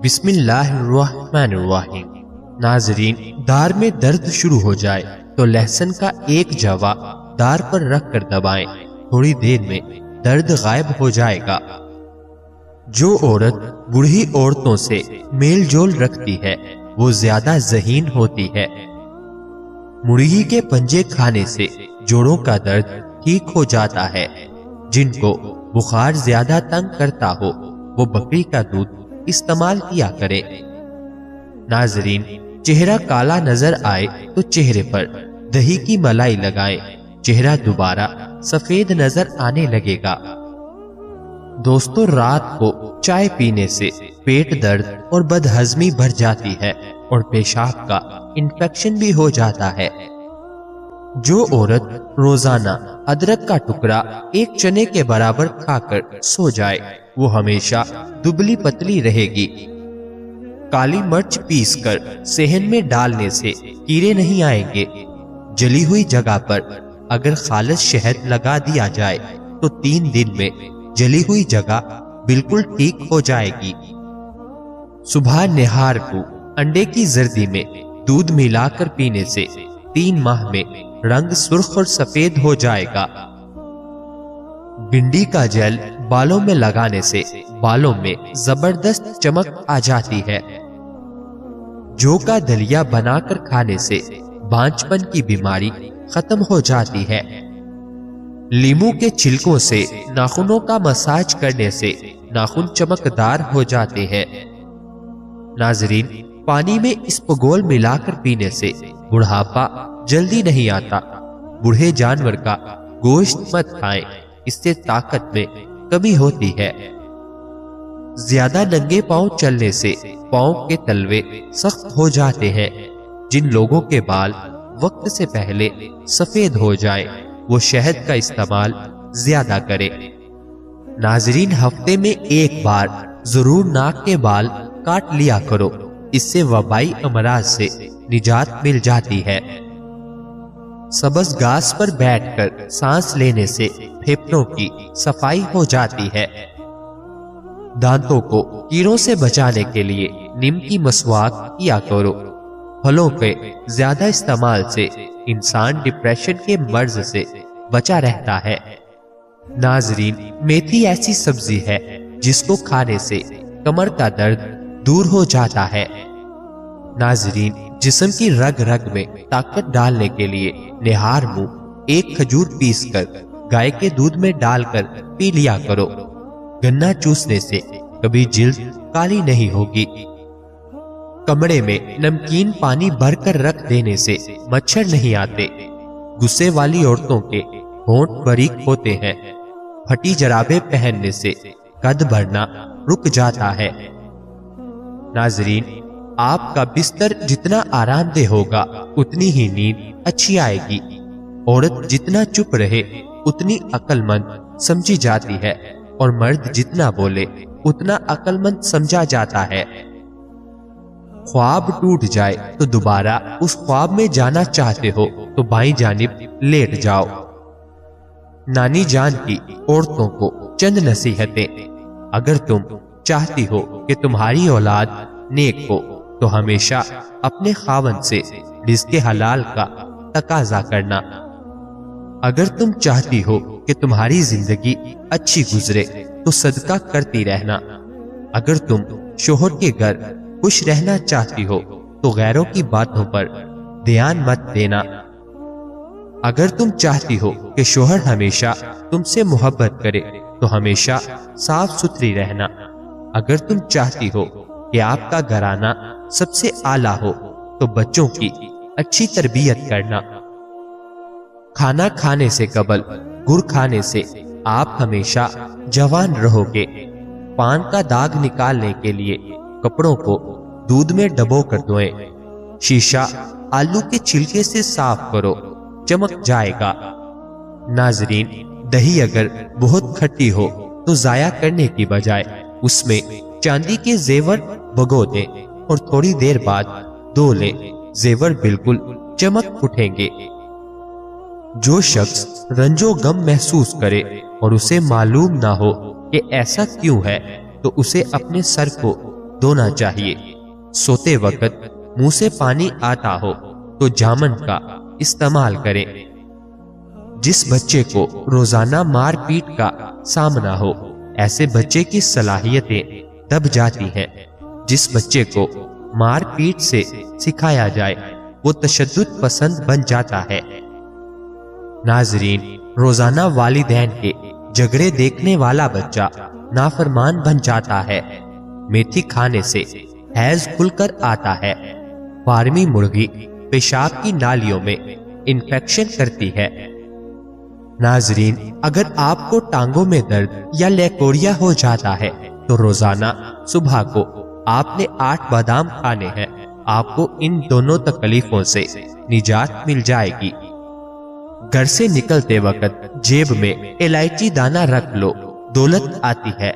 بسم اللہ الرحمن الرحیم۔ ناظرین، دار میں درد شروع ہو جائے تو لہسن کا ایک جوا دار پر رکھ کر دبائیں، تھوڑی دیر میں درد غائب ہو جائے گا۔ جو عورت بوڑھی عورتوں سے میل جول رکھتی ہے وہ زیادہ ذہین ہوتی ہے۔ مرغی کے پنجے کھانے سے جوڑوں کا درد ٹھیک ہو جاتا ہے۔ جن کو بخار زیادہ تنگ کرتا ہو وہ بکری کا دودھ استعمال کیا کرے۔ ناظرین، چہرہ کالا نظر آئے تو چہرے پر دہی کی ملائی لگائیں، چہرہ دوبارہ سفید نظر آنے لگے گا۔ دوستو، رات کو چائے پینے سے پیٹ درد اور بد ہضمی بڑھ جاتی ہے اور پیشاب کا انفیکشن بھی ہو جاتا ہے۔ جو عورت روزانہ ادرک کا ٹکڑا ایک چنے کے برابر کھا کر سو جائے وہ ہمیشہ دبلی پتلی رہے گی۔ کالی مرچ پیس کر صحن میں ڈالنے سے کیڑے نہیں آئیں گے۔ جلی ہوئی جگہ پر اگر خالص شہد لگا دیا جائے تو 3 دن میں جلی ہوئی جگہ بالکل ٹھیک ہو جائے گی۔ صبح نہار کو انڈے کی زردی میں دودھ ملا کر پینے سے 3 ماہ میں رنگ سرخ اور سفید ہو جائے گا۔ بھنڈی کا جیل بالوں میں لگانے سے بالوں میں زبردست چمک آ جاتی ہے۔ جو کا دلیا بنا کر کھانے سے بانجھ پن کی بیماری ختم ہو جاتی ہے۔ لیمو کے چھلکوں سے ناخنوں کا مساج کرنے سے ناخن چمکدار ہو جاتے ہیں۔ ناظرین، پانی میں اسپغول ملا کر پینے سے بڑھاپا جلدی نہیں آتا۔ بوڑھے جانور کا گوشت مت کھائیں، اس سے طاقت میں کمی ہوتی ہے۔ زیادہ ننگے پاؤں چلنے سے پاؤں کے تلوے سخت ہو جاتے ہیں۔ جن لوگوں کے بال وقت سے پہلے سفید ہو جائیں وہ شہد کا استعمال زیادہ کریں۔ ناظرین، ہفتے میں ایک بار ضرور ناک کے بال کاٹ لیا کرو، اس سے وبائی امراض سے نجات مل جاتی ہے۔ سبز گھاس پر بیٹھ کر سانس لینے سے پھیپھڑوں کی صفائی ہو جاتی ہے۔ دانتوں کو کیڑوں سے بچانے کے لیے نیم کی مسواک کیا کرو۔ پھلوں کے زیادہ استعمال سے انسان ڈپریشن کے مرض سے بچا رہتا ہے۔ ناظرین، میتھی ایسی سبزی ہے جس کو کھانے سے کمر کا درد دور ہو جاتا ہے۔ ناظرین، جسم کی رگ رگ میں طاقت ڈالنے کے لیے نہار منہ ایک کھجور پیس کر گائے کے دودھ میں ڈال کر پی لیا کرو۔ گنا چوسنے سے کبھی جلد کالی نہیں ہوگی۔ کمرے میں نمکین پانی بھر کر رکھ دینے سے مچھر نہیں آتے۔ غصے والی عورتوں کے ہونٹ باریک ہوتے ہیں۔ پھٹی جرابیں پہننے سے قد بڑھنا رک جاتا ہے۔ ناظرین، آپ کا بستر جتنا آرام دہ ہوگا اتنی ہی نیند اچھی آئے گی۔ عورت جتنا چپ رہے اتنی عقل مند سمجھی جاتی ہے اور مرد جتنا بولے اتنا عقل مند سمجھا جاتا ہے۔ خواب ٹوٹ جائے تو دوبارہ اس خواب میں جانا چاہتے ہو تو بائیں جانب لیٹ جاؤ۔ نانی جان کی عورتوں کو چند نصیحتیں۔ اگر تم چاہتی ہو کہ تمہاری اولاد نیک ہو تو ہمیشہ اپنے خاوند سے رزق حلال کا تقاضا کرنا۔ اگر تم چاہتی ہو کہ تمہاری زندگی اچھی گزرے تو صدقہ کرتی رہنا۔ اگر تم شوہر کے گھر خوش رہنا چاہتی ہو تو غیروں کی باتوں پر دھیان مت دینا۔ اگر تم چاہتی ہو کہ شوہر ہمیشہ تم سے محبت کرے تو ہمیشہ صاف ستھری رہنا۔ اگر تم چاہتی ہو کہ آپ کا گھرانہ سب سے اعلیٰ ہو تو بچوں کی اچھی تربیت کرنا۔ کھانا کھانے سے قبل گڑ کھانے سے آپ ہمیشہ جوان رہو گے۔ پان کا داغ نکالنے کے لیے کپڑوں کو دودھ میں ڈبو کر دھوئیں۔ شیشہ آلو کے چھلکے سے صاف کرو، چمک جائے گا۔ ناظرین، دہی اگر بہت کھٹی ہو تو ضائع کرنے کی بجائے اس میں چاندی کے زیور بھگو دیں اور تھوڑی دیر بعد دھو لیں، زیور بالکل چمک اٹھیں گے۔ جو شخص رنج و غم محسوس کرے اور اسے معلوم نہ ہو کہ ایسا کیوں ہے تو اسے اپنے سر کو دھونا چاہیے۔ سوتے وقت منہ سے پانی آتا ہو تو جامن کا استعمال کریں۔ جس بچے کو روزانہ مار پیٹ کا سامنا ہو، ایسے بچے کی صلاحیتیں دب جاتی ہیں۔ جس بچے کو مار پیٹ سے سکھایا جائے وہ تشدد پسند بن جاتا ہے۔ ناظرین، روزانہ والدین کے جھگڑے دیکھنے والا بچہ نافرمان بن جاتا ہے۔ میتھی کھانے سے حیض کھل کر آتا ہے۔ فارمی مرغی پیشاب کی نالیوں میں انفیکشن کرتی ہے۔ ناظرین، اگر آپ کو ٹانگوں میں درد یا لیکوریا ہو جاتا ہے تو روزانہ صبح کو آپ نے 8 بادام کھانے ہیں۔ آپ کو ان دونوں تکلیفوں سے نجات مل جائے گی۔ گھر سے نکلتے وقت جیب میں الائچی دانہ رکھ لو، دولت آتی ہے۔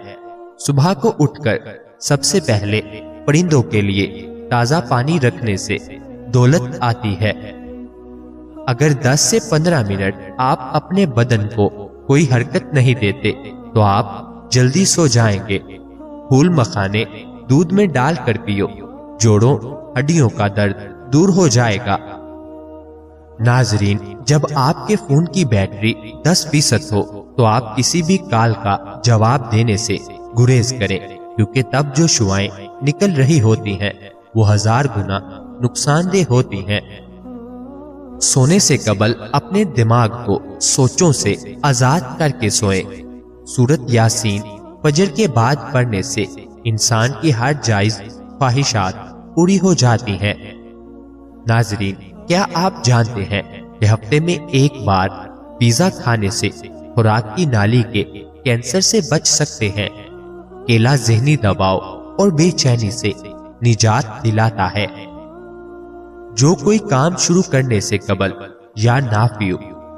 صبح کو اٹھ کر سب سے پہلے پرندوں کے لیے تازہ پانی رکھنے سے دولت آتی ہے۔ اگر 10 سے 15 منٹ آپ اپنے بدن کو کوئی حرکت نہیں دیتے تو آپ جلدی سو جائیں گے۔ پھول مکھانے دودھ میں ڈال کر پیو، جوڑوں ہڈیوں کا درد دور ہو جائے گا۔ ناظرین، جب آپ کے فون کی بیٹری 10% ہو تو آپ کسی بھی کال کا جواب دینے سے گریز کریں، کیونکہ تب جو شعائیں نکل رہی ہوتی ہیں وہ 1000 گنا نقصان دہ ہوتی ہیں۔ سونے سے قبل اپنے دماغ کو سوچوں سے آزاد کر کے سوئیں۔ سورۃ یاسین فجر کے بعد پڑھنے سے انسان کی ہر جائز خواہشات پوری ہو جاتی ہیں۔ ناظرین، کیا آپ جانتے ہیں کہ ہفتے میں ایک بار پیزا کھانے سے خوراک کی نالی کے کینسر سے بچ سکتے ہیں؟ کیلا ذہنی دباؤ اور بے چینی سے نجات دلاتا ہے۔ جو کوئی کام شروع کرنے سے قبل یا نافیو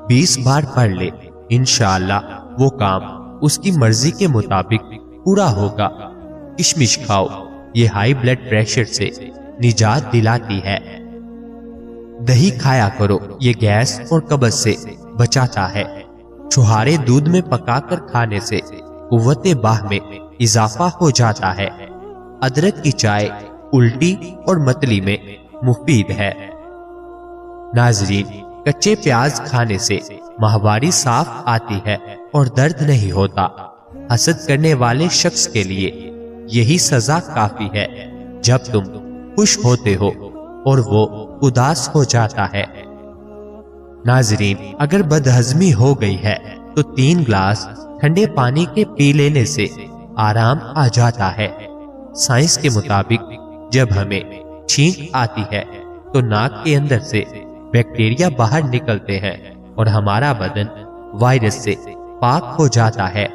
20 بار پڑھ لے، انشاءاللہ وہ کام اس کی مرضی کے مطابق پورا ہوگا۔ کشمش کھاؤ، یہ ہائی بلڈ پریشر سے نجات دلاتی ہے۔ دہی کھایا کرو، یہ گیس اور قبض سے بچاتا ہے۔ چھہارے دودھ میں پکا کر کھانے سے قوت باہ میں اضافہ ہو جاتا ہے۔ ادرک کی چائے الٹی اور متلی میں مفید ہے۔ ناظرین، کچے پیاز کھانے سے ماہواری صاف آتی ہے اور درد نہیں ہوتا۔ حسد کرنے والے شخص کے لیے یہی سزا کافی ہے جب تم خوش ہوتے ہو اور وہ اداس ہو جاتا ہے۔ ناظرین، اگر بدہضمی ہو گئی ہے تو 3 گلاس ٹھنڈے پانی کے پی لینے سے آرام آ جاتا ہے۔ سائنس کے مطابق جب ہمیں چھینک آتی ہے تو ناک کے اندر سے بیکٹیریا باہر نکلتے ہیں اور ہمارا بدن وائرس سے پاک ہو جاتا ہے۔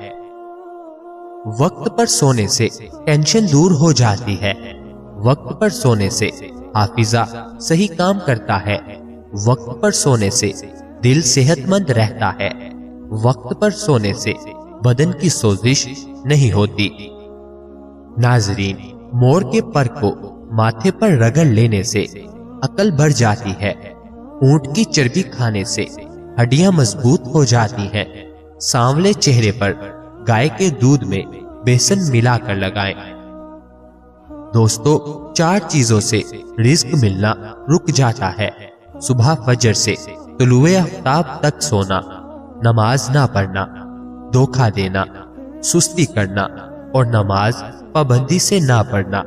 وقت پر سونے سے ٹینشن دور ہو جاتی ہے۔ وقت پر سونے سے حافظہ صحیح کام کرتا ہے۔ وقت پر سونے سے دل صحت مند رہتا ہے۔ وقت پر سونے سے بدن کی سوزش نہیں ہوتی۔ ناظرین، مور کے پر کو ماتھے پر رگڑ لینے سے عقل بڑھ جاتی ہے۔ اونٹ کی چربی کھانے سے ہڈیاں مضبوط ہو جاتی ہیں۔ سانولے چہرے پر گائے کے دودھ میں بیسن ملا کر لگائیں۔ دوستو، 4 چیزوں سے رزق ملنا رک جاتا ہے۔ صبح فجر سے طلوع آفتاب تک سونا، نماز نہ پڑھنا، دھوکہ دینا، سستی کرنا اور نماز پابندی سے نہ پڑھنا۔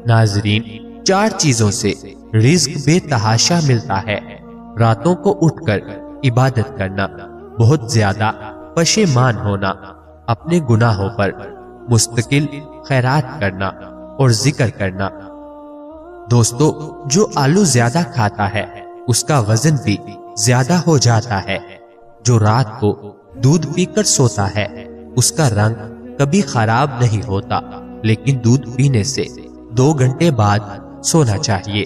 ناظرین، 4 چیزوں سے رزق بے تحاشا ملتا ہے۔ راتوں کو اٹھ کر عبادت کرنا، بہت زیادہ پشیمان ہونا، اپنے گناہوں پر مستقل خیرات کرنا اور ذکر کرنا۔ دوستو، جو آلو زیادہ کھاتا ہے اس کا وزن بھی زیادہ ہو جاتا ہے۔ جو رات کو دودھ پی کر سوتا ہے اس کا رنگ کبھی خراب نہیں ہوتا، لیکن دودھ پینے سے 2 گھنٹے بعد سونا چاہیے۔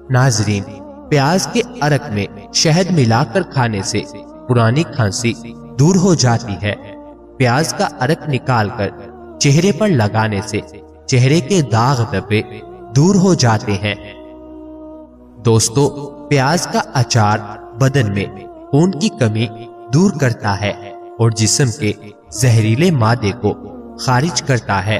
ناظرین، پیاز کے عرق میں شہد ملا کر کھانے سے پرانی کھانسی دور ہو جاتی ہے۔ پیاز کا عرق نکال کر چہرے پر لگانے سے چہرے کے داغ دھبے دور ہو جاتے ہیں۔ دوستو، پیاز کا اچار بدن میں خون کی کمی دور کرتا ہے اور جسم کے زہریلے مادے کو خارج کرتا ہے۔